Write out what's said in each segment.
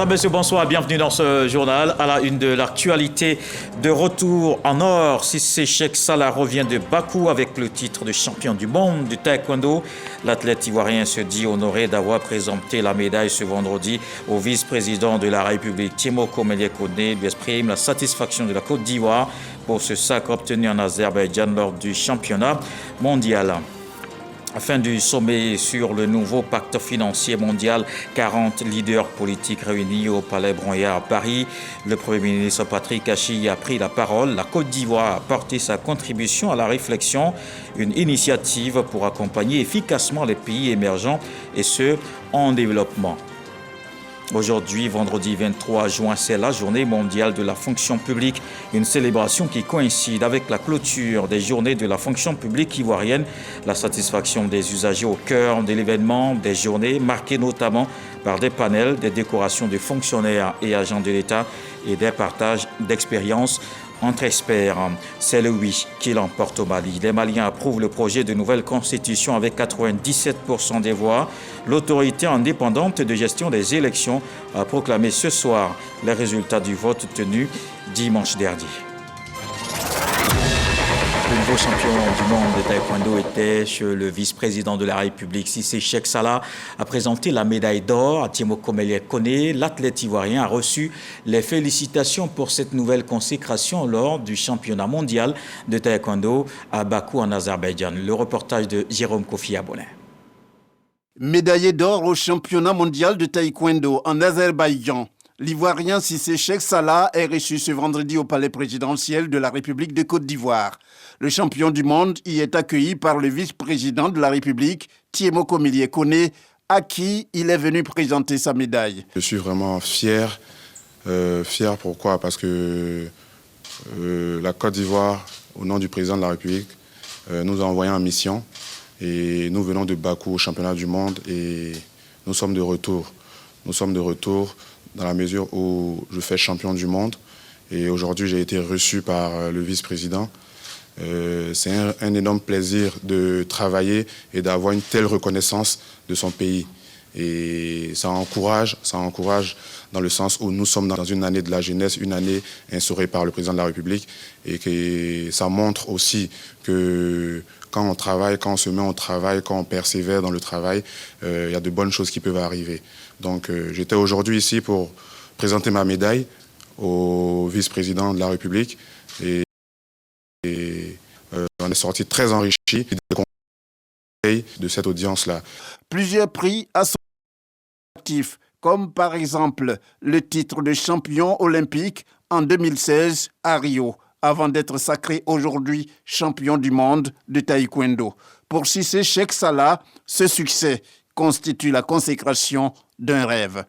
Madame, Monsieur, bonsoir, bienvenue dans ce journal. À la une de l'actualité, de retour en or, Cissé Cheikh Salah revient de Bakou avec le titre de champion du monde du taekwondo. L'athlète ivoirien se dit honoré d'avoir présenté la médaille ce vendredi au vice-président de la République. Timoko Meliekone lui exprime la satisfaction de la Côte d'Ivoire pour ce sacre obtenu en Azerbaïdjan lors du championnat mondial. Fin du sommet sur le nouveau pacte financier mondial, 40 leaders politiques réunis au Palais Brongniart à Paris. Le Premier ministre Patrick Achi a pris la parole. La Côte d'Ivoire a porté sa contribution à la réflexion, une initiative pour accompagner efficacement les pays émergents et ceux en développement. Aujourd'hui, vendredi 23 juin, c'est la journée mondiale de la fonction publique, une célébration qui coïncide avec la clôture des journées de la fonction publique ivoirienne. La satisfaction des usagers au cœur de l'événement, des journées marquées notamment par des panels, des décorations de fonctionnaires et agents de l'État et des partages d'expériences entre experts. C'est le oui qui l'emporte au Mali. Les Maliens approuvent le projet de nouvelle constitution avec 97% des voix. L'autorité indépendante de gestion des élections a proclamé ce soir les résultats du vote tenu dimanche dernier. Le nouveau champion du monde de taekwondo était chez le vice-président de la République, Cissé Cheikh Salah, a présenté la médaille d'or à Timoko Meliekone. L'athlète ivoirien a reçu les félicitations pour cette nouvelle consécration lors du championnat mondial de taekwondo à Bakou en Azerbaïdjan. Le reportage de Jérôme Kofi Abonet. Médaillé d'or au championnat mondial de taekwondo en Azerbaïdjan, l'Ivoirien Cissé Cheikh Salah est reçu ce vendredi au palais présidentiel de la République de Côte d'Ivoire. Le champion du monde y est accueilli par le vice-président de la République, Timoko Meliekone, à qui il est venu présenter sa médaille. Je suis vraiment fier. Fier pourquoi? Parce que la Côte d'Ivoire, au nom du président de la République, nous a envoyé en mission. Et nous venons de Bakou au championnat du monde et nous sommes de retour. Nous sommes de retour dans la mesure où je fais champion du monde. Et aujourd'hui, j'ai été reçu par le vice-président. C'est un énorme plaisir de travailler et d'avoir une telle reconnaissance de son pays. Et ça encourage dans le sens où nous sommes dans une année de la jeunesse, une année instaurée par le président de la République, et que ça montre aussi que quand on travaille, quand on se met au travail, quand on persévère dans le travail, il y a de bonnes choses qui peuvent arriver. Donc j'étais aujourd'hui ici pour présenter ma médaille au vice-président de la République et on est sorti très enrichi de cette audience-là. Plusieurs prix à son actif, comme par exemple le titre de champion olympique en 2016 à Rio, avant d'être sacré aujourd'hui champion du monde de taekwondo. Pour Cissé Cheikh Salah, ce succès constitue la consécration d'un rêve.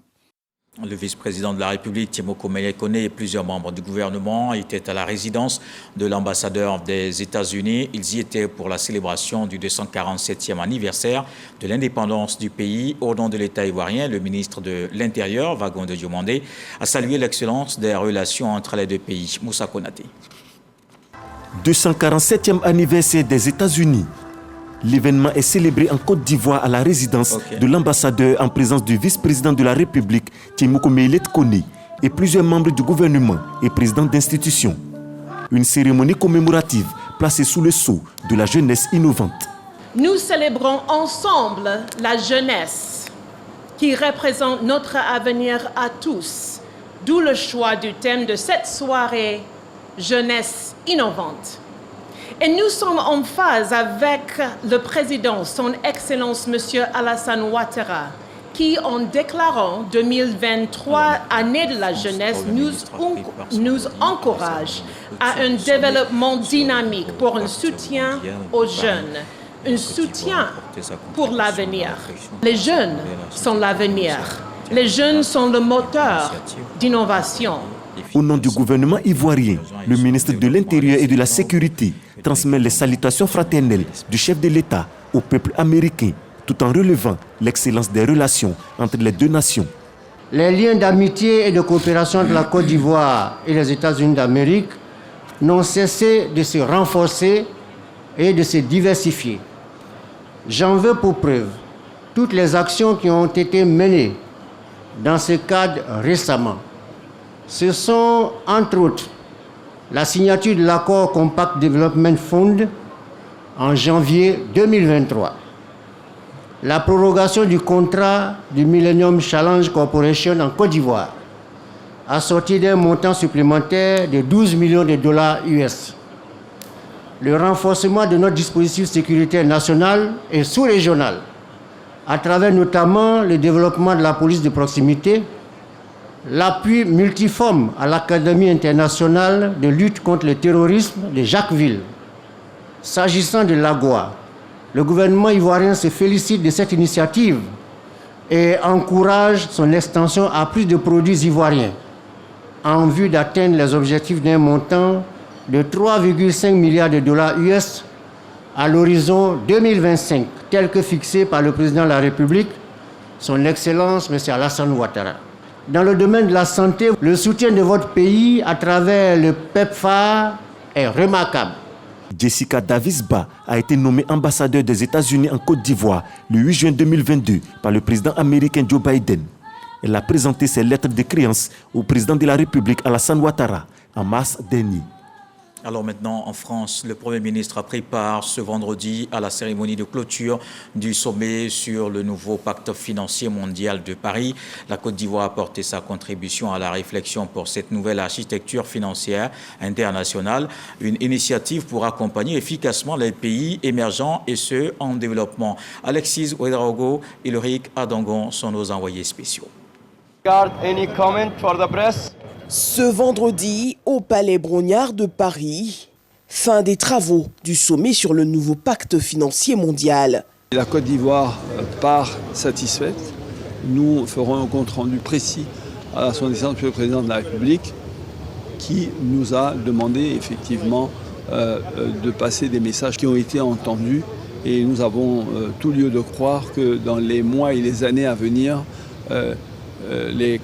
Le vice-président de la République, Timoko Meliekone, et plusieurs membres du gouvernement étaient à la résidence de l'ambassadeur des États-Unis. Ils y étaient pour la célébration du 247e anniversaire de l'indépendance du pays. Au nom de l'État ivoirien, le ministre de l'Intérieur, Wagonde Diomandé, a salué l'excellence des relations entre les deux pays. Moussa Konaté. 247e anniversaire des États-Unis. L'événement est célébré en Côte d'Ivoire à la résidence de l'ambassadeur en présence du vice-président de la République, Timoko Meliekone, et plusieurs membres du gouvernement et présidents d'institutions. Une cérémonie commémorative placée sous le sceau de la jeunesse innovante. Nous célébrons ensemble la jeunesse qui représente notre avenir à tous, d'où le choix du thème de cette soirée, jeunesse innovante. Et nous sommes en phase avec le président, son Excellence M. Alassane Ouattara, qui, en déclarant 2023 année de la jeunesse, nous encourage à un développement dynamique pour un soutien aux jeunes, un soutien pour l'avenir. Les jeunes sont l'avenir. Les jeunes sont le moteur d'innovation. Au nom du gouvernement ivoirien, le ministre de l'Intérieur et de la Sécurité transmet les salutations fraternelles du chef de l'État au peuple américain, tout en relevant l'excellence des relations entre les deux nations. Les liens d'amitié et de coopération de la Côte d'Ivoire et les États-Unis d'Amérique n'ont cessé de se renforcer et de se diversifier. J'en veux pour preuve toutes les actions qui ont été menées dans ce cadre récemment. Ce sont, entre autres, la signature de l'accord Compact Development Fund en janvier 2023, la prorogation du contrat du Millennium Challenge Corporation en Côte d'Ivoire, assorti d'un montant supplémentaire de 12 millions de dollars US, le renforcement de notre dispositif sécuritaire national et sous-régional, à travers notamment le développement de la police de proximité, l'appui multiforme à l'Académie internationale de lutte contre le terrorisme de Jacquesville. S'agissant de l'AGOA, le gouvernement ivoirien se félicite de cette initiative et encourage son extension à plus de produits ivoiriens en vue d'atteindre les objectifs d'un montant de 3,5 milliards de dollars US à l'horizon 2025, tel que fixé par le président de la République, son Excellence M. Alassane Ouattara. Dans le domaine de la santé, le soutien de votre pays à travers le PEPFAR est remarquable. Jessica Davis-Ba a été nommée ambassadeur des États-Unis en Côte d'Ivoire le 8 juin 2022 par le président américain Joe Biden. Elle a présenté ses lettres de créance au président de la République Alassane Ouattara en mars dernier. Alors maintenant, en France, le Premier ministre a pris part ce vendredi à la cérémonie de clôture du sommet sur le nouveau pacte financier mondial de Paris. La Côte d'Ivoire a apporté sa contribution à la réflexion pour cette nouvelle architecture financière internationale, une initiative pour accompagner efficacement les pays émergents et ceux en développement. Alexis Ouedraogo et Ulrich Adongon sont nos envoyés spéciaux. Any comment for the press? Ce vendredi, au Palais Brongniart de Paris, fin des travaux du sommet sur le nouveau pacte financier mondial. La Côte d'Ivoire part satisfaite. Nous ferons un compte rendu précis à son excellence le président de la République qui nous a demandé effectivement de passer des messages qui ont été entendus et nous avons tout lieu de croire que dans les mois et les années à venir, les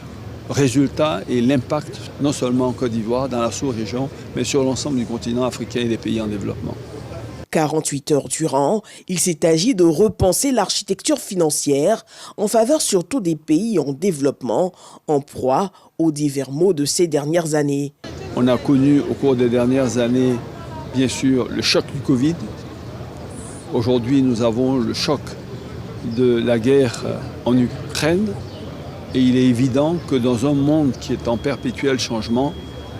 résultats et l'impact, non seulement en Côte d'Ivoire, dans la sous-région, mais sur l'ensemble du continent africain et des pays en développement. 48 heures durant, il s'est agi de repenser l'architecture financière en faveur surtout des pays en développement, en proie aux divers maux de ces dernières années. On a connu au cours des dernières années, bien sûr, le choc du Covid. Aujourd'hui, nous avons le choc de la guerre en Ukraine. Et il est évident que dans un monde qui est en perpétuel changement,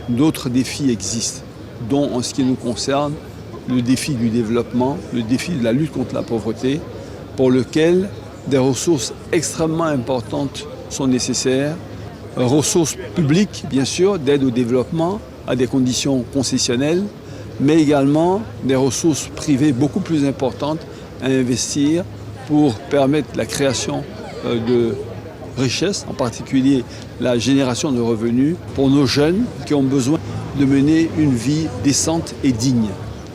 d'autres défis existent, dont en ce qui nous concerne, le défi du développement, le défi de la lutte contre la pauvreté, pour lequel des ressources extrêmement importantes sont nécessaires, ressources publiques, bien sûr, d'aide au développement à des conditions concessionnelles, mais également des ressources privées beaucoup plus importantes à investir pour permettre la création de richesse, en particulier la génération de revenus pour nos jeunes qui ont besoin de mener une vie décente et digne.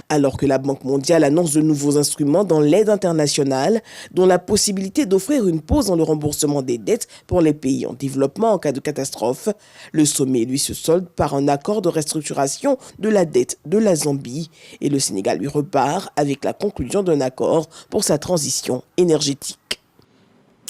Alors que la Banque mondiale annonce de nouveaux instruments dans l'aide internationale, dont la possibilité d'offrir une pause dans le remboursement des dettes pour les pays en développement en cas de catastrophe, le sommet lui se solde par un accord de restructuration de la dette de la Zambie et le Sénégal lui repart avec la conclusion d'un accord pour sa transition énergétique.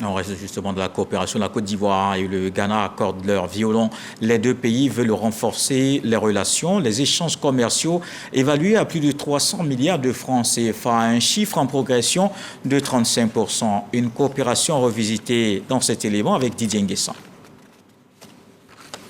On reste justement de la coopération. La Côte d'Ivoire et le Ghana accordent leur violon. Les deux pays veulent renforcer les relations, les échanges commerciaux évalués à plus de 300 milliards de francs CFA, un chiffre en progression de 35%. Une coopération revisitée dans cet élément avec Didier Nguessan.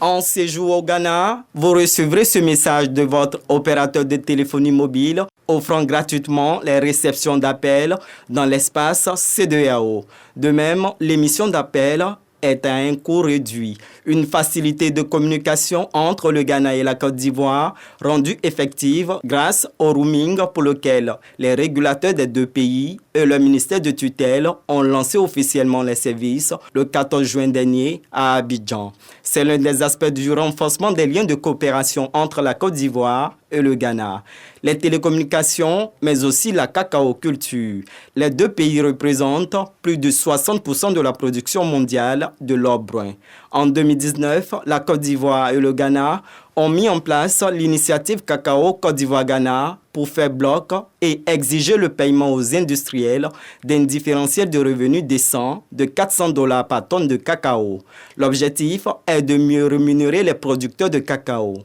En séjour au Ghana, vous recevrez ce message de votre opérateur de téléphonie mobile offrant gratuitement les réceptions d'appels dans l'espace C2AO. De même, l'émission d'appels est à un coût réduit. Une facilité de communication entre le Ghana et la Côte d'Ivoire rendue effective grâce au roaming pour lequel les régulateurs des deux pays et le ministère de tutelle ont lancé officiellement les services le 14 juin dernier à Abidjan. C'est l'un des aspects du renforcement des liens de coopération entre la Côte d'Ivoire et le Ghana. Les télécommunications, mais aussi la cacao-culture. Les deux pays représentent plus de 60% de la production mondiale de l'or brun. En 2019, la Côte d'Ivoire et le Ghana ont mis en place l'initiative Cacao Côte d'Ivoire-Ghana pour faire bloc et exiger le paiement aux industriels d'un différentiel de revenus décent de $400 par tonne de cacao. L'objectif est de mieux rémunérer les producteurs de cacao.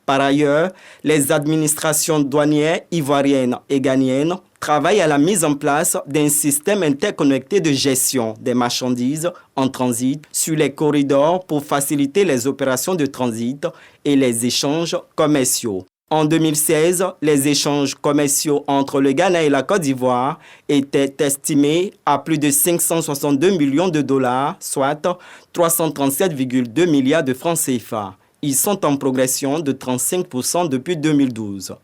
Par ailleurs, les administrations douanières ivoiriennes et ghanéennes travaillent à la mise en place d'un système interconnecté de gestion des marchandises en transit sur les corridors pour faciliter les opérations de transit et les échanges commerciaux. En 2016, les échanges commerciaux entre le Ghana et la Côte d'Ivoire étaient estimés à plus de 562 millions de dollars, soit 337,2 milliards de francs CFA. Ils sont en progression de 35% depuis 2012.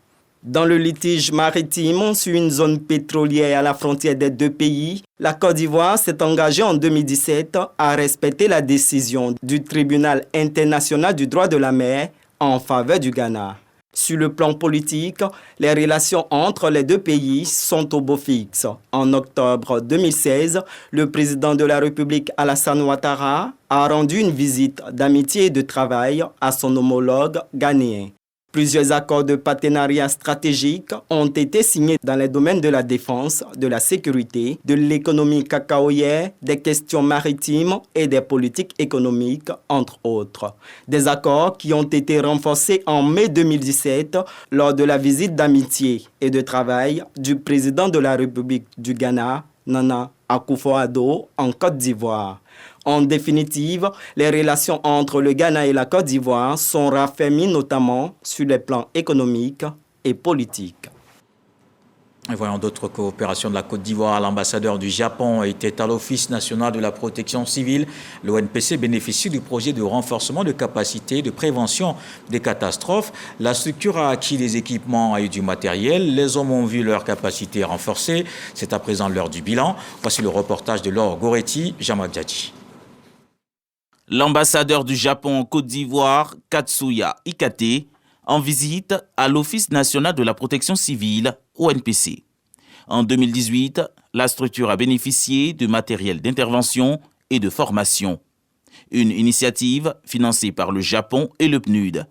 Dans le litige maritime sur une zone pétrolière à la frontière des deux pays, la Côte d'Ivoire s'est engagée en 2017 à respecter la décision du Tribunal international du droit de la mer en faveur du Ghana. Sur le plan politique, les relations entre les deux pays sont au beau fixe. En octobre 2016, le président de la République Alassane Ouattara a rendu une visite d'amitié et de travail à son homologue ghanéen. Plusieurs accords de partenariat stratégique ont été signés dans les domaines de la défense, de la sécurité, de l'économie cacaoyère, des questions maritimes et des politiques économiques, entre autres. Des accords qui ont été renforcés en mai 2017 lors de la visite d'amitié et de travail du président de la République du Ghana, Nana Akufo-Addo, en Côte d'Ivoire. En définitive, les relations entre le Ghana et la Côte d'Ivoire sont raffermies notamment sur les plans économiques et politiques. Et voyons d'autres coopérations de la Côte d'Ivoire. L'ambassadeur du Japon était à l'Office national de la protection civile. L'ONPC bénéficie du projet de renforcement de capacités de prévention des catastrophes. La structure a acquis des équipements et du matériel. Les hommes ont vu leurs capacités renforcées. C'est à présent l'heure du bilan. Voici le reportage de Laure Goretti, Jamak Djadji. L'ambassadeur du Japon en Côte d'Ivoire, Katsuya Ikate, en visite à l'Office national de la protection civile, ONPC. En 2018, la structure a bénéficié de matériel d'intervention et de formation. Une initiative financée par le Japon et le PNUD.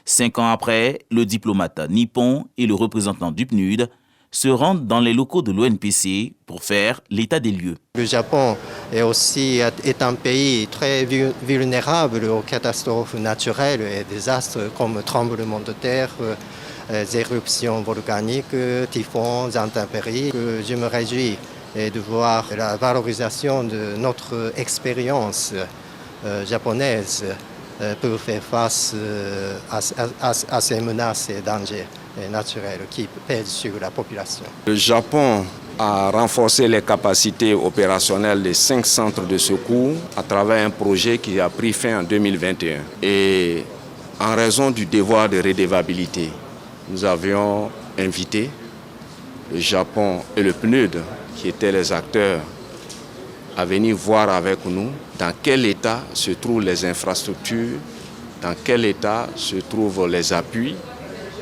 5 ans après, le diplomate nippon et le représentant du PNUD se rendent dans les locaux de l'ONPC pour faire l'état des lieux. Le Japon est un pays très vulnérable aux catastrophes naturelles et désastres comme tremblements de terre, éruptions volcaniques, typhons, intempéries. Je me réjouis de voir la valorisation de notre expérience japonaise pour faire face à ces menaces et dangers naturels qui pèsent sur la population. Le Japon a renforcé les capacités opérationnelles des 5 centres de secours à travers un projet qui a pris fin en 2021. Et en raison du devoir de redevabilité, nous avions invité le Japon et le PNUD, qui étaient les acteurs, à venir voir avec nous dans quel état se trouvent les infrastructures, dans quel état se trouvent les appuis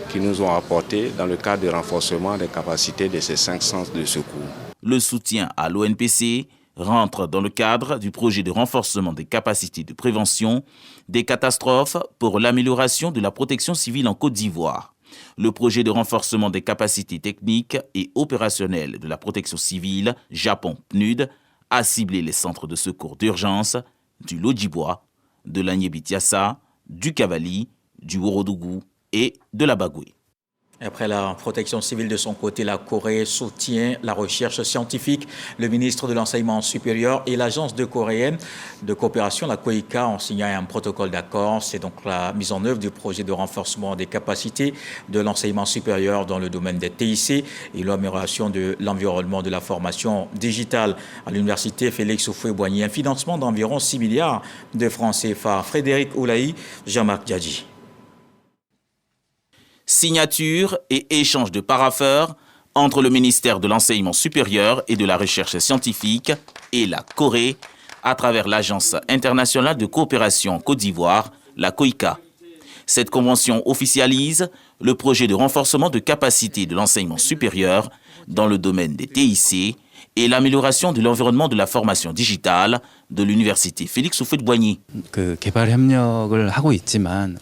qui nous ont apportés dans le cadre du renforcement des capacités de ces 5 centres de secours. Le soutien à l'ONPC rentre dans le cadre du projet de renforcement des capacités de prévention des catastrophes pour l'amélioration de la protection civile en Côte d'Ivoire. Le projet de renforcement des capacités techniques et opérationnelles de la protection civile Japon-PNUD a ciblé les centres de secours d'urgence du Lodjibois, de l'Agnébitiassa, du Cavali, du Worodougou et de la Bagoué. Après la protection civile de son côté, la Corée soutient la recherche scientifique. Le ministre de l'Enseignement supérieur et l'agence coréenne de coopération, la COICA, ont signé un protocole d'accord. C'est donc la mise en œuvre du projet de renforcement des capacités de l'enseignement supérieur dans le domaine des TIC et l'amélioration de l'environnement de la formation digitale à l'université Félix Houphouët-Boigny. Un financement d'environ 6 milliards de francs CFA. Frédéric Oulaï, Jean-Marc Djadji. Signature et échange de parapheurs entre le ministère de l'Enseignement supérieur et de la Recherche scientifique et la Corée à travers l'Agence internationale de coopération Côte d'Ivoire, la COICA. Cette convention officialise le projet de renforcement de capacité de l'enseignement supérieur dans le domaine des TIC et l'amélioration de l'environnement de la formation digitale de l'université Félix Houphouët-Boigny.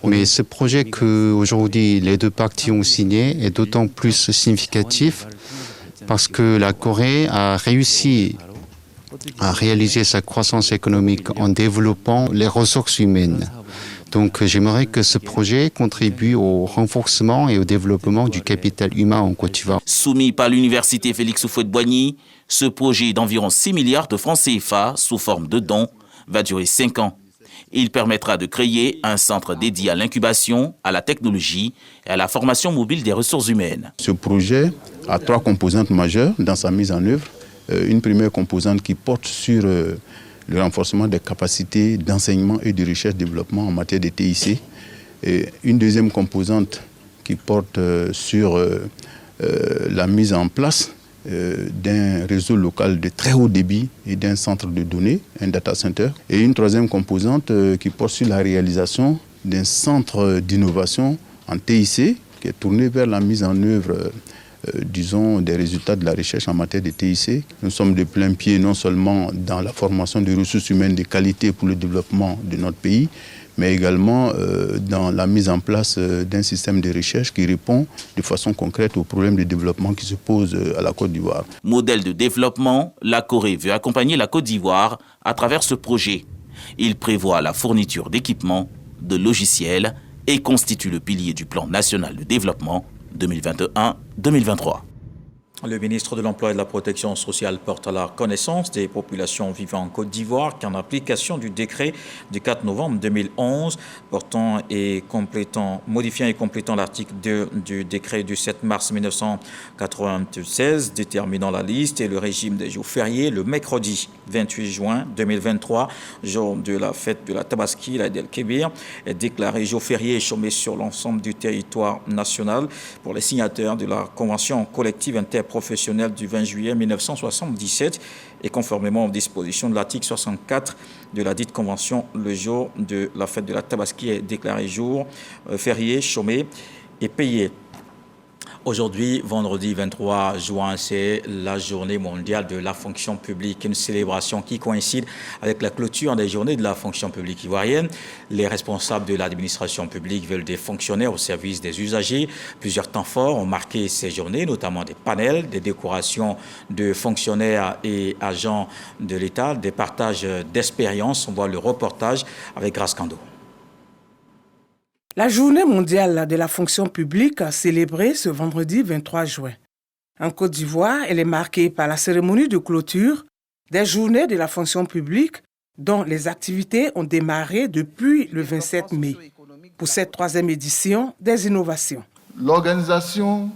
Mais ce projet qu'aujourd'hui les deux parties ont signé est d'autant plus significatif parce que la Corée a réussi à réaliser sa croissance économique en développant les ressources humaines. Donc j'aimerais que ce projet contribue au renforcement et au développement du capital humain en Côte d'Ivoire. Soumis par l'université Félix Houphouët-Boigny, ce projet d'environ 6 milliards de francs CFA sous forme de dons va durer 5 ans. Il permettra de créer un centre dédié à l'incubation, à la technologie et à la formation mobile des ressources humaines. Ce projet a 3 composantes majeures dans sa mise en œuvre. Une première composante qui porte sur le renforcement des capacités d'enseignement et de recherche-développement en matière de TIC. Et une deuxième composante qui porte sur la mise en place d'un réseau local de très haut débit et d'un centre de données, un data center. Et une troisième composante qui porte sur la réalisation d'un centre d'innovation en TIC qui est tourné vers la mise en œuvre disons, des résultats de la recherche en matière de TIC. Nous sommes de plein pied non seulement dans la formation de ressources humaines de qualité pour le développement de notre pays, mais également dans la mise en place d'un système de recherche qui répond de façon concrète aux problèmes de développement qui se posent à la Côte d'Ivoire. Modèle de développement, la Corée veut accompagner la Côte d'Ivoire à travers ce projet. Il prévoit la fourniture d'équipements, de logiciels et constitue le pilier du plan national de développement 2021-2023. Le ministre de l'Emploi et de la Protection sociale porte à la connaissance des populations vivant en Côte d'Ivoire qu'en application du décret du 4 novembre 2011 modifiant et complétant l'article 2 du décret du 7 mars 1996 déterminant la liste et le régime des jours fériés, le mercredi 28 juin 2023, jour de la fête de la Tabaski, l'Aïd el-Kébir, est déclaré jour férié et chômé sur l'ensemble du territoire national pour les signataires de la Convention collective interprofessionnelle du 20 juillet 1977 et conformément aux dispositions de l'article 64 de la dite convention, le jour de la fête de la Tabaski est déclaré jour férié, chômé et payé. Aujourd'hui, vendredi 23 juin, c'est la journée mondiale de la fonction publique, une célébration qui coïncide avec la clôture des journées de la fonction publique ivoirienne. Les responsables de l'administration publique veulent des fonctionnaires au service des usagers. Plusieurs temps forts ont marqué ces journées, notamment des panels, des décorations de fonctionnaires et agents de l'État, des partages d'expériences. On voit le reportage avec Grace Kando. La journée mondiale de la fonction publique célébrée ce vendredi 23 juin. En Côte d'Ivoire, elle est marquée par la cérémonie de clôture des journées de la fonction publique dont les activités ont démarré depuis le 27 mai pour cette 3e édition des innovations. L'organisation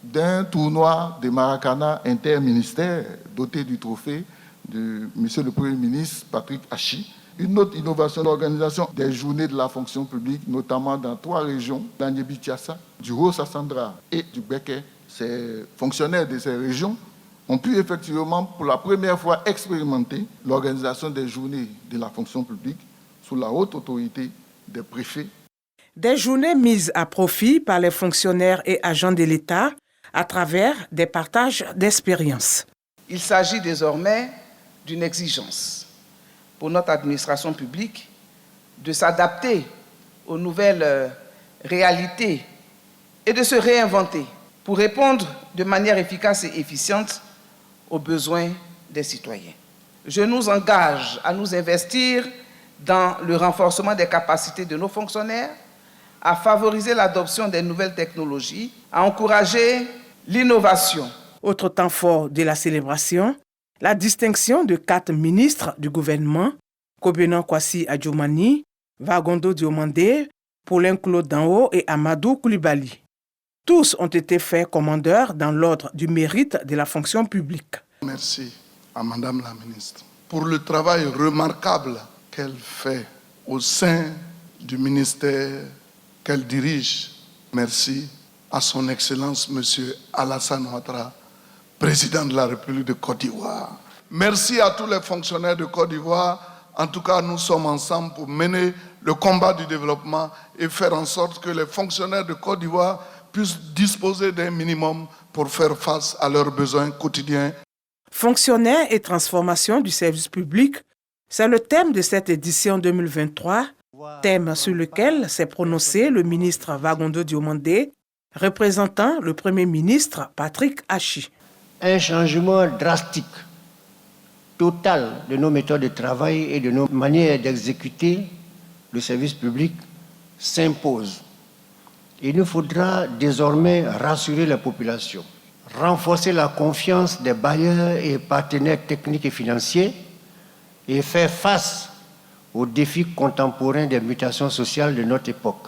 d'un tournoi de Maracana interministère doté du trophée de M. le Premier ministre Patrick Hachi. Une autre innovation, l'organisation des journées de la fonction publique, notamment dans 3 régions, l'Anyébi-Tiassa, du Haut-Sassandra et du Béké. Ces fonctionnaires de ces régions ont pu effectivement, pour la première fois, expérimenter l'organisation des journées de la fonction publique sous la haute autorité des préfets. Des journées mises à profit par les fonctionnaires et agents de l'État à travers des partages d'expériences. Il s'agit désormais d'une exigence pour notre administration publique de s'adapter aux nouvelles réalités et de se réinventer pour répondre de manière efficace et efficiente aux besoins des citoyens. Je nous engage à nous investir dans le renforcement des capacités de nos fonctionnaires, à favoriser l'adoption des nouvelles technologies, à encourager l'innovation. Autre temps fort de la célébration, la distinction de 4 ministres du gouvernement, Kobenan Kwasi Adjoumani, Vagondo Diomandé, Paulin Claude Danho et Amadou Koulibaly. Tous ont été faits commandeurs dans l'ordre du mérite de la fonction publique. Merci à Madame la ministre pour le travail remarquable qu'elle fait au sein du ministère qu'elle dirige. Merci à son Excellence Monsieur Alassane Ouattara, Président de la République de Côte d'Ivoire. Merci à tous les fonctionnaires de Côte d'Ivoire. En tout cas, nous sommes ensemble pour mener le combat du développement et faire en sorte que les fonctionnaires de Côte d'Ivoire puissent disposer d'un minimum pour faire face à leurs besoins quotidiens. Fonctionnaires et transformation du service public, c'est le thème de cette édition 2023, thème sur lequel s'est prononcé le ministre Wagondo Diomandé, représentant le Premier ministre Patrick Achi. Un changement drastique, total de nos méthodes de travail et de nos manières d'exécuter le service public s'impose. Il nous faudra désormais rassurer la population, renforcer la confiance des bailleurs et partenaires techniques et financiers et faire face aux défis contemporains des mutations sociales de notre époque.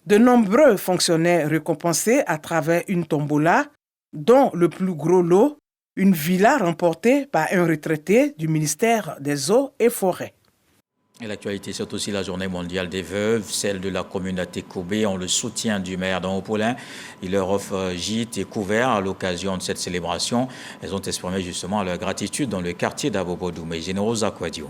De nombreux fonctionnaires récompensés à travers une tombola, dont le plus gros lot, une villa remportée par un retraité du ministère des Eaux et Forêts. Et l'actualité, c'est aussi la journée mondiale des veuves, celle de la communauté Koubé, ont le soutien du maire d'Angopoulin. Il leur offre gîte et couvert à l'occasion de cette célébration. Elles ont exprimé justement leur gratitude dans le quartier d'Abobodoumé. Générosa Kouadio.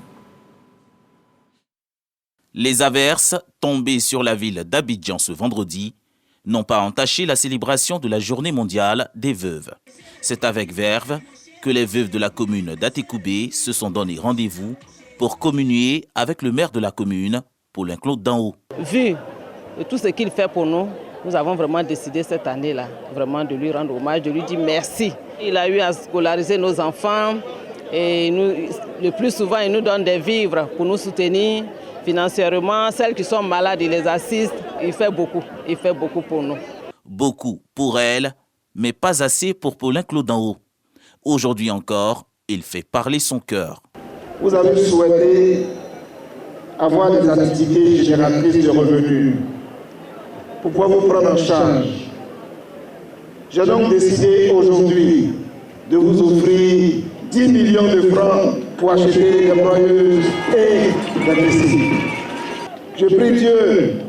Les averses tombées sur la ville d'Abidjan ce vendredi n'ont pas entaché la célébration de la journée mondiale des veuves. C'est avec verve que les veuves de la commune d'Atekoubé se sont donné rendez-vous pour communier avec le maire de la commune, Paulin Claude Danhaut. Vu tout ce qu'il fait pour nous, nous avons vraiment décidé cette année-là, vraiment de lui rendre hommage, de lui dire merci. Il a eu à scolariser nos enfants et le plus souvent, il nous donne des vivres pour nous soutenir financièrement. Celles qui sont malades, il les assiste. Il fait beaucoup pour nous. Beaucoup pour elle, mais pas assez pour Paulin Claude Danhaut. Aujourd'hui encore, il fait parler son cœur. Vous avez souhaité avoir des activités génératrices de revenus pour pouvoir vous prendre en charge. J'ai donc décidé aujourd'hui de vous offrir 10 millions de francs pour acheter des broyeuses et des lessives. Je prie Dieu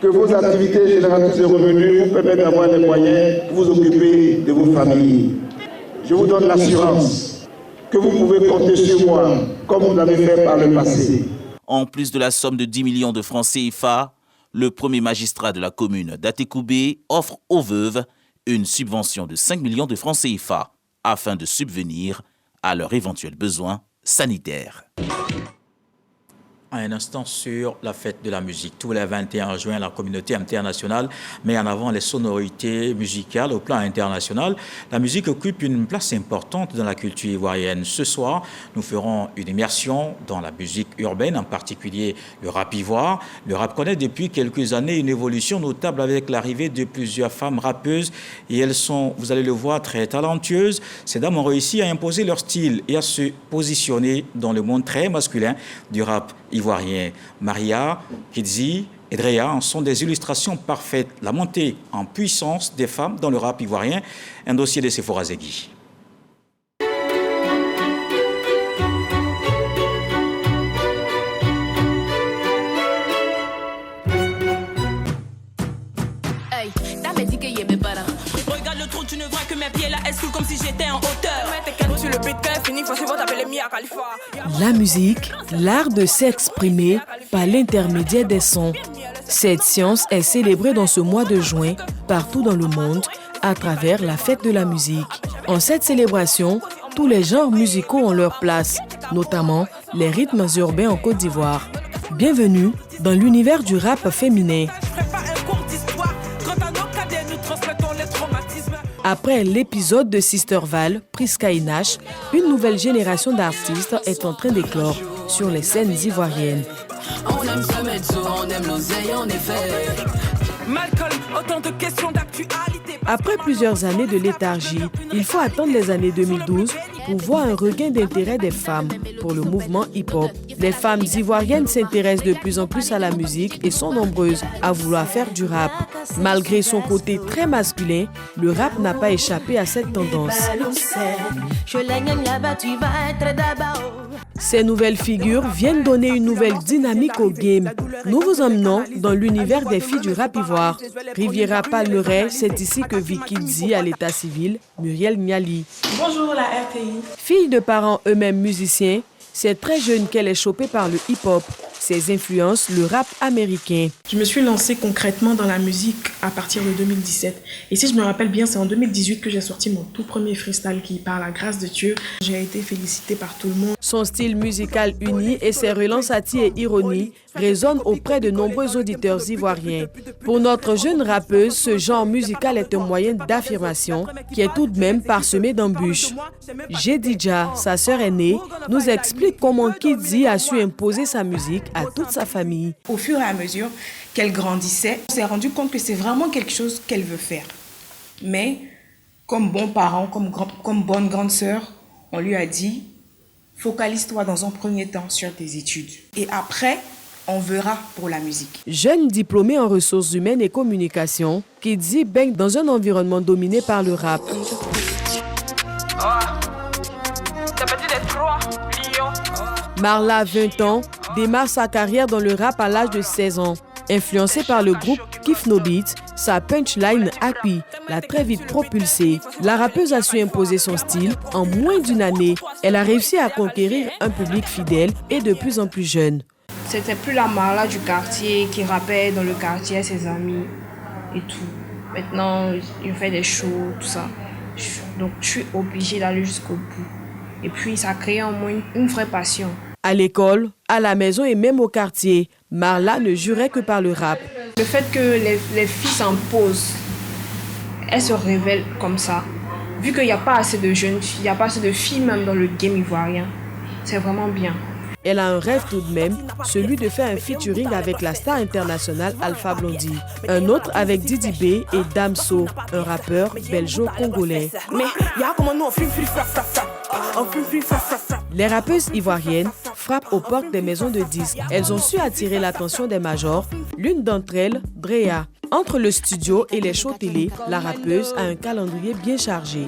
que vos activités génératrices de revenus vous permettent d'avoir les moyens pour vous occuper de vos familles. Je vous donne l'assurance que vous pouvez compter sur moi, comme vous l'avez fait par le passé. En plus de la somme de 10 millions de francs CFA, le premier magistrat de la commune d'Atekoubé offre aux veuves une subvention de 5 millions de francs CFA afin de subvenir à leurs éventuels besoins sanitaires. Un instant sur la fête de la musique. Tous les 21 juin, la communauté internationale met en avant les sonorités musicales au plan international. La musique occupe une place importante dans la culture ivoirienne. Ce soir, nous ferons une immersion dans la musique urbaine, en particulier le rap ivoire. Le rap connaît depuis quelques années une évolution notable avec l'arrivée de plusieurs femmes rappeuses et elles sont, vous allez le voir, très talentueuses. Ces dames ont réussi à imposer leur style et à se positionner dans le monde très masculin du rap ivoirien. Maria, Kidzi et Drea en sont des illustrations parfaites. La montée en puissance des femmes dans le rap ivoirien, un dossier de Sephora Zegui. Regarde le trou, tu ne vois que mes pieds là, elles coulent comme si j'étais en hauteur. La musique, l'art de s'exprimer par l'intermédiaire des sons. Cette science est célébrée dans ce mois de juin partout dans le monde à travers la fête de la musique. En cette célébration, tous les genres musicaux ont leur place, notamment les rythmes urbains en Côte d'Ivoire. Bienvenue dans l'univers du rap féminin. Après l'épisode de Sister Val, Priska Inash, une nouvelle génération d'artistes est en train d'éclore sur les scènes ivoiriennes. On aime se mettre sous, on aime l'oseille, en effet. Malcolm, autant de questions d'actualité. Après plusieurs années de léthargie, il faut attendre les années 2012 pour voir un regain d'intérêt des femmes pour le mouvement hip-hop. Les femmes ivoiriennes s'intéressent de plus en plus à la musique et sont nombreuses à vouloir faire du rap. Malgré son côté très masculin, le rap n'a pas échappé à cette tendance. Ces nouvelles figures viennent donner une nouvelle dynamique au game. Nous vous emmenons dans l'univers des filles du rap ivoire. Riviera Palmeret, c'est ici que vit Kidzi à l'état civil, Muriel Niali. Bonjour la RTI. Fille de parents eux-mêmes musiciens, c'est très jeune qu'elle est chopée par le hip-hop. ses influences le rap américain. Je me suis lancée concrètement dans la musique à partir de 2017. Et si je me rappelle bien, c'est en 2018 que j'ai sorti mon tout premier freestyle qui, par la grâce de Dieu, j'ai été félicitée par tout le monde. Son style musical uni et ses relents satire et ironie résonnent auprès de nombreux auditeurs ivoiriens. Pour notre jeune rappeuse, ce genre musical est un moyen d'affirmation qui est tout de même parsemé d'embûches. Jedidja, sa sœur aînée, nous explique comment Kidzi a su imposer sa musique à toute sa famille. Au fur et à mesure qu'elle grandissait, on s'est rendu compte que c'est vraiment quelque chose qu'elle veut faire. Mais comme bons parents, comme bonne grande sœur, on lui a dit « Focalise-toi dans un premier temps sur tes études. Et après, on verra pour la musique. » Jeune diplômée en ressources humaines et communication, Kidzi baigne dans un environnement dominé par le rap. Marla, 20 ans, démarre sa carrière dans le rap à l'âge de 16 ans. Influencée par le groupe Kif No Beat, sa punchline Happy l'a très vite propulsée. La rappeuse a su imposer son style en moins d'une année. Elle a réussi à conquérir un public fidèle et de plus en plus jeune. C'était plus la Marla du quartier qui rappait dans le quartier à ses amis et tout. Maintenant, il fait des shows, tout ça. Donc, je suis obligée d'aller jusqu'au bout. Et puis, ça a créé en moi une vraie passion. À l'école, à la maison et même au quartier, Marla ne jurait que par le rap. Le fait que les filles s'imposent, elles se révèlent comme ça. Vu qu'il n'y a pas assez de jeunes filles, il n'y a pas assez de filles même dans le game ivoirien, c'est vraiment bien. Elle a un rêve tout de même, celui de faire un featuring avec la star internationale Alpha Blondy. Un autre avec Didi B et Damso, un rappeur belgeo-congolais. Les rappeuses ivoiriennes frappent aux portes des maisons de disques. Elles ont su attirer l'attention des majors, l'une d'entre elles, Drea. Entre le studio et les shows télé, la rappeuse a un calendrier bien chargé.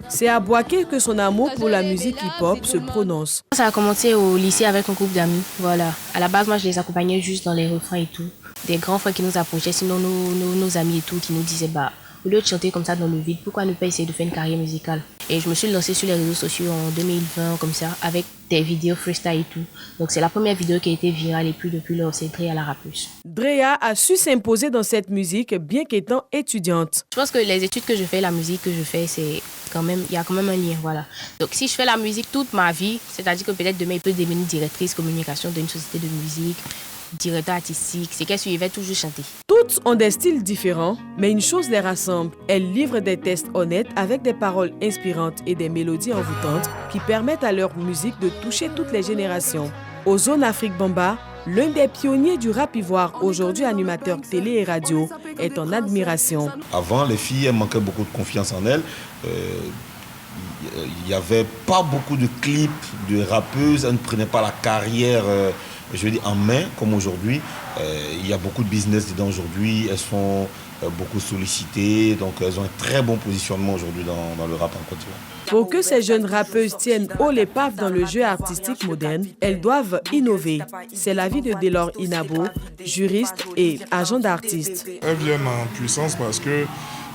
C'est à Boaké que son amour pour la musique hip-hop se prononce. Ça a commencé au lycée avec un groupe d'amis. Voilà. À la base, moi, je les accompagnais juste dans les refrains et tout. Des grands frères qui nous approchaient, sinon nos amis et tout, qui nous disaient, au lieu de chanter comme ça dans le vide, pourquoi ne pas essayer de faire une carrière musicale? Et je me suis lancée sur les réseaux sociaux en 2020, comme ça, avec des vidéos freestyle et tout. Donc c'est la première vidéo qui a été virale et puis depuis lors, c'est Drea la rappeuse. Drea a su s'imposer dans cette musique, bien qu'étant étudiante. Je pense que les études que je fais, la musique que je fais, il y a quand même un lien, voilà. Donc si je fais la musique toute ma vie, c'est-à-dire que peut-être demain, il peut devenir directrice communication d'une société de musique, directeur artistique, c'est qu'elle suivait toujours chanter. Toutes ont des styles différents, mais une chose les rassemble. Elles livrent des tests honnêtes avec des paroles inspirantes et des mélodies envoûtantes qui permettent à leur musique de toucher toutes les générations. Ozone Afrique Bamba, l'un des pionniers du rap ivoire, aujourd'hui animateur télé et radio, est en admiration. Avant, les filles elles manquaient beaucoup de confiance en elles. Il n'y avait pas beaucoup de clips de rappeuses, elles ne prenaient pas la carrière je veux dire, en main, comme aujourd'hui. Il y a beaucoup de business dedans aujourd'hui. Elles sont beaucoup sollicitées. Donc, elles ont un très bon positionnement aujourd'hui dans le rap en Côte d'Ivoire. Pour que ces jeunes rappeuses tiennent haut l'épave dans le jeu artistique moderne, elles doivent innover. C'est l'avis de Delors Inabo, juriste et agent d'artiste. Elles viennent en puissance parce que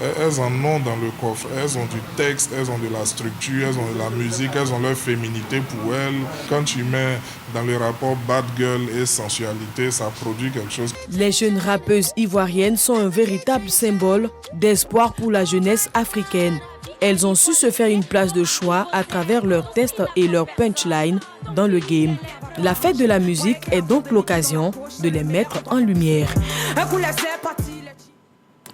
elles en ont dans le coffre. Elles ont du texte, elles ont de la structure, elles ont de la musique, elles ont leur féminité pour elles. Quand tu mets dans le rapport bad girl et sensualité, ça produit quelque chose. Les jeunes rappeuses ivoiriennes sont un véritable symbole d'espoir pour la jeunesse africaine. Elles ont su se faire une place de choix à travers leurs tests et leurs punchlines dans le game. La fête de la musique est donc l'occasion de les mettre en lumière.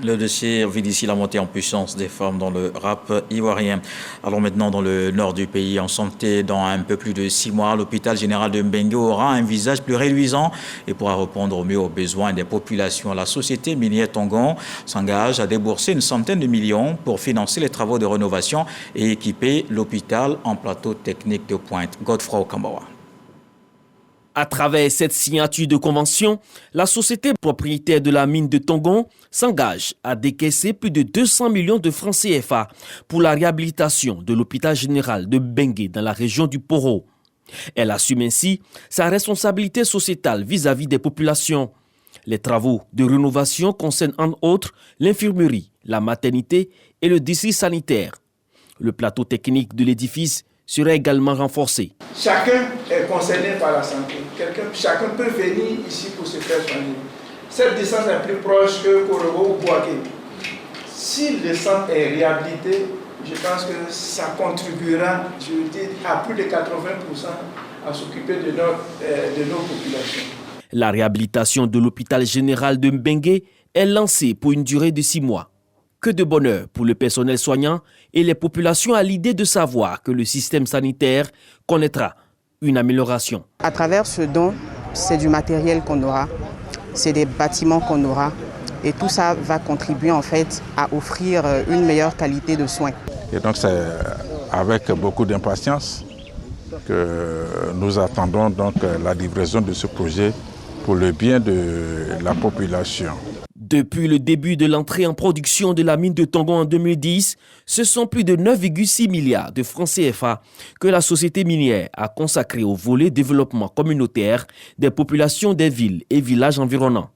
Le dossier vit d'ici la montée en puissance des femmes dans le rap ivoirien. Allons maintenant dans le nord du pays. En santé, dans un peu plus de 6 mois, l'hôpital général de Mbengue aura un visage plus réluisant et pourra répondre au mieux aux besoins des populations. La société minière Tongon s'engage à débourser une centaine de millions pour financer les travaux de rénovation et équiper l'hôpital en plateau technique de pointe. Godefroy Okambawa. À travers cette signature de convention, la société propriétaire de la mine de Tongon s'engage à décaisser plus de 200 millions de francs CFA pour la réhabilitation de l'hôpital général de Mbengue dans la région du Poro. Elle assume ainsi sa responsabilité sociétale vis-à-vis des populations. Les travaux de rénovation concernent entre autres l'infirmerie, la maternité et le district sanitaire. Le plateau technique de l'édifice sera également renforcée. Chacun est concerné par la santé. Chacun peut venir ici pour se faire soigner. Cette distance est plus proche que Korogo ou Bouaké. Si le centre est réhabilité, je pense que ça contribuera, à plus de 80% à s'occuper de nos populations. La réhabilitation de l'hôpital général de Mbengue est lancée pour une durée de 6 mois. Que de bonheur pour le personnel soignant et les populations à l'idée de savoir que le système sanitaire connaîtra une amélioration. À travers ce don, c'est du matériel qu'on aura, c'est des bâtiments qu'on aura et tout ça va contribuer en fait à offrir une meilleure qualité de soins. Et donc c'est avec beaucoup d'impatience que nous attendons donc la livraison de ce projet pour le bien de la population. Depuis le début de l'entrée en production de la mine de Tongon en 2010, ce sont plus de 9,6 milliards de francs CFA que la société minière a consacré au volet développement communautaire des populations des villes et villages environnants.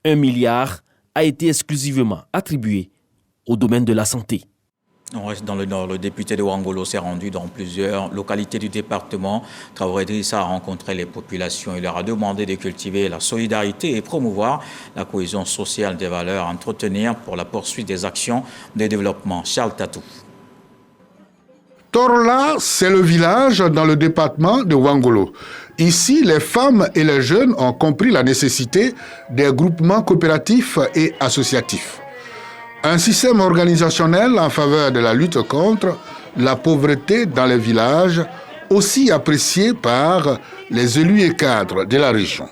1 milliard a été exclusivement attribué au domaine de la santé. On reste dans le nord. Le député de Ouangolo s'est rendu dans plusieurs localités du département. Traoré Idrissa a rencontré les populations. Il leur a demandé de cultiver la solidarité et promouvoir la cohésion sociale des valeurs à entretenir pour la poursuite des actions de développement. Charles Tatou. Torla, c'est le village dans le département de Ouangolo. Ici, les femmes et les jeunes ont compris la nécessité des groupements coopératifs et associatifs. Un système organisationnel en faveur de la lutte contre la pauvreté dans les villages, aussi apprécié par les élus et cadres de la région.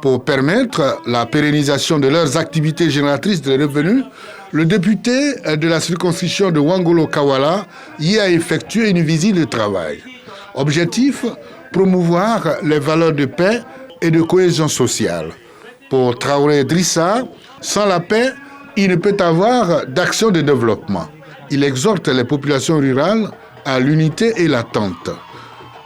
Pour permettre la pérennisation de leurs activités génératrices de revenus, le député de la circonscription de Ouangolo-Kawala y a effectué une visite de travail. Objectif, promouvoir les valeurs de paix et de cohésion sociale. Pour Traoré Idrissa, sans la paix, il ne peut avoir d'action de développement. Il exhorte les populations rurales à l'unité et l'attente.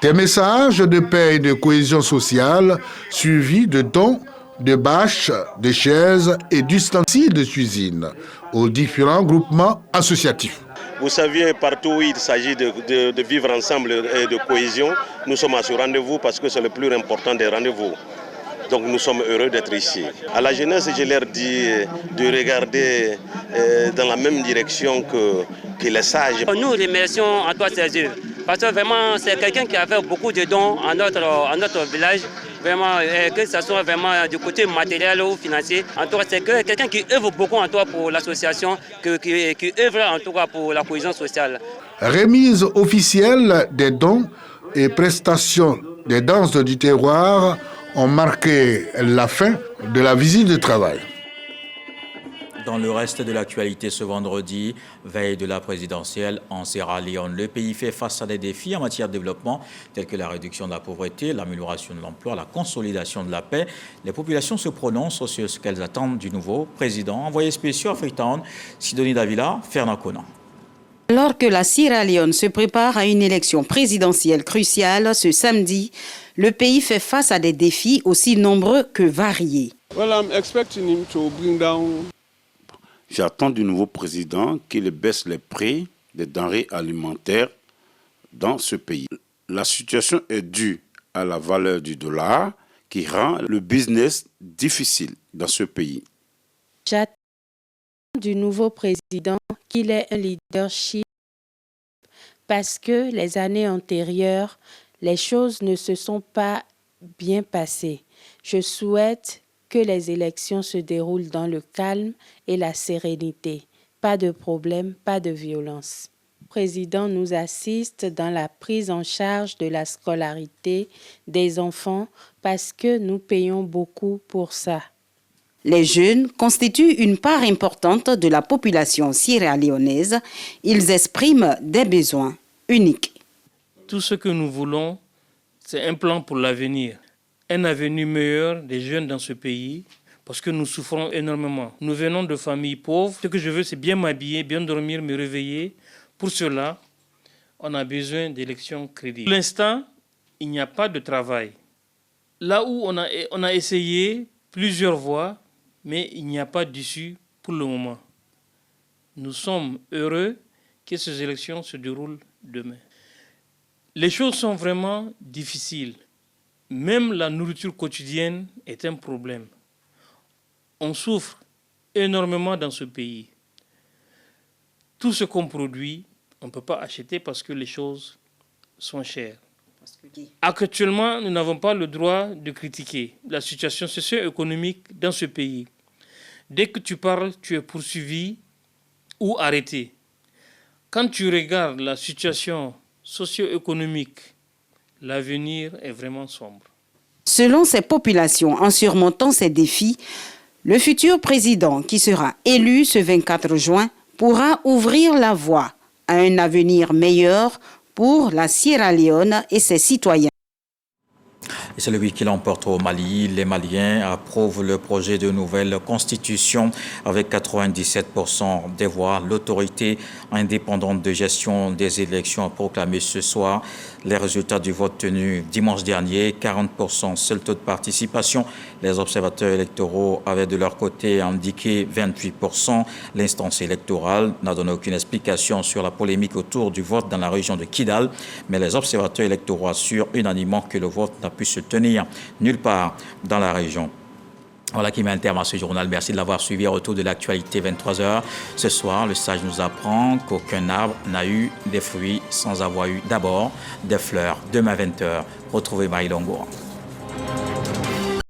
Des messages de paix et de cohésion sociale suivis de dons, de bâches, de chaises et d'ustensiles de cuisine aux différents groupements associatifs. Vous savez, partout où il s'agit de vivre ensemble et de cohésion, nous sommes à ce rendez-vous parce que c'est le plus important des rendez-vous. Donc nous sommes heureux d'être ici. À la jeunesse, je leur dis de regarder dans la même direction que les sages. Nous remercions Antoine Sergio parce que vraiment c'est quelqu'un qui a fait beaucoup de dons à notre village. Vraiment, que ce soit vraiment du côté matériel ou financier. En tout cas, c'est quelqu'un qui œuvre beaucoup en tout cas pour l'association, qui œuvre en tout cas pour la cohésion sociale. Remise officielle des dons et prestations des danses du terroir ont marqué la fin de la visite de travail. Dans le reste de l'actualité ce vendredi, veille de la présidentielle en Sierra Leone, le pays fait face à des défis en matière de développement tels que la réduction de la pauvreté, l'amélioration de l'emploi, la consolidation de la paix. Les populations se prononcent sur ce qu'elles attendent du nouveau président. Envoyé spécial à Freetown, Sidonie Davila, Fernand Conan. Alors que la Sierra Leone se prépare à une élection présidentielle cruciale ce samedi, le pays fait face à des défis aussi nombreux que variés. J'attends du nouveau président qu'il baisse les prix des denrées alimentaires dans ce pays. La situation est due à la valeur du dollar qui rend le business difficile dans ce pays. J'attends du nouveau président qu'il ait un leadership parce que les années antérieures, les choses ne se sont pas bien passées. Je souhaite que les élections se déroulent dans le calme et la sérénité. Pas de problème, pas de violence. Le président nous assiste dans la prise en charge de la scolarité des enfants parce que nous payons beaucoup pour ça. Les jeunes constituent une part importante de la population sierra-léonaise. Ils expriment des besoins uniques. Tout ce que nous voulons, c'est un plan pour l'avenir. Un avenir meilleur des jeunes dans ce pays, parce que nous souffrons énormément. Nous venons de familles pauvres. Ce que je veux, c'est bien m'habiller, bien dormir, me réveiller. Pour cela, on a besoin d'élections crédibles. Pour l'instant, il n'y a pas de travail. Là où on a essayé plusieurs voies, mais il n'y a pas d'issue pour le moment. Nous sommes heureux que ces élections se déroulent demain. Les choses sont vraiment difficiles. Même la nourriture quotidienne est un problème. On souffre énormément dans ce pays. Tout ce qu'on produit, on ne peut pas acheter parce que les choses sont chères. Actuellement, nous n'avons pas le droit de critiquer la situation socio-économique dans ce pays. Dès que tu parles, tu es poursuivi ou arrêté. Quand tu regardes la situation socio-économique, l'avenir est vraiment sombre. Selon ces populations, en surmontant ces défis, le futur président qui sera élu ce 24 juin pourra ouvrir la voie à un avenir meilleur pour la Sierra Leone et ses citoyens. Et c'est lui qui l'emporte au Mali. Les Maliens approuvent le projet de nouvelle constitution avec 97% des voix. L'autorité indépendante de gestion des élections a proclamé ce soir les résultats du vote tenu dimanche dernier. 40%, seul taux de participation. Les observateurs électoraux avaient de leur côté indiqué 28%. L'instance électorale n'a donné aucune explication sur la polémique autour du vote dans la région de Kidal, mais les observateurs électoraux assurent unanimement que le vote n'a pu se tenir nulle part dans la région. Voilà qui met un terme à ce journal. Merci de l'avoir suivi. Retour de l'actualité 23h. Ce soir, le sage nous apprend qu'aucun arbre n'a eu des fruits sans avoir eu d'abord des fleurs. Demain 20h, retrouvez Marie Longour.